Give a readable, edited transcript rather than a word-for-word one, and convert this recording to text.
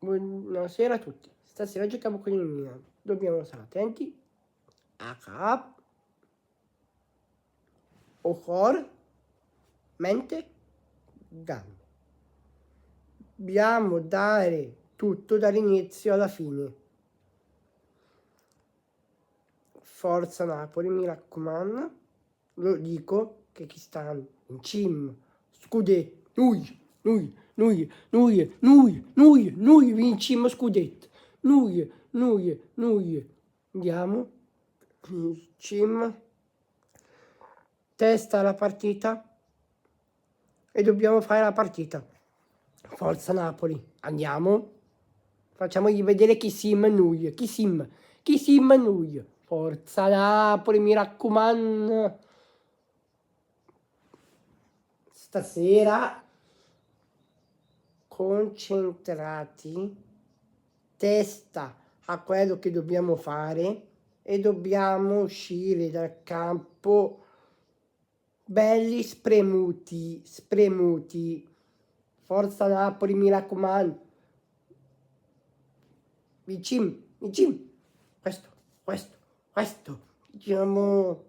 Buonasera a tutti. Stasera giochiamo con il Milan. Dobbiamo stare attenti a cap, o cor, mente, gambe. Dobbiamo dare tutto dall'inizio alla fine. Forza Napoli, mi raccomando. Lo dico che chi sta in cima, scudetto, noi vinciamo scudetto. Noi. Andiamo in cima, testa alla partita e dobbiamo fare la partita. Forza Napoli, andiamo. Facciamogli vedere chi siamo noi, chi siamo noi. Forza Napoli, mi raccomando. Stasera concentrati, testa a quello che dobbiamo fare e dobbiamo uscire dal campo belli spremuti. Forza Napoli, mi raccomando. Vicino. Questo. Diciamo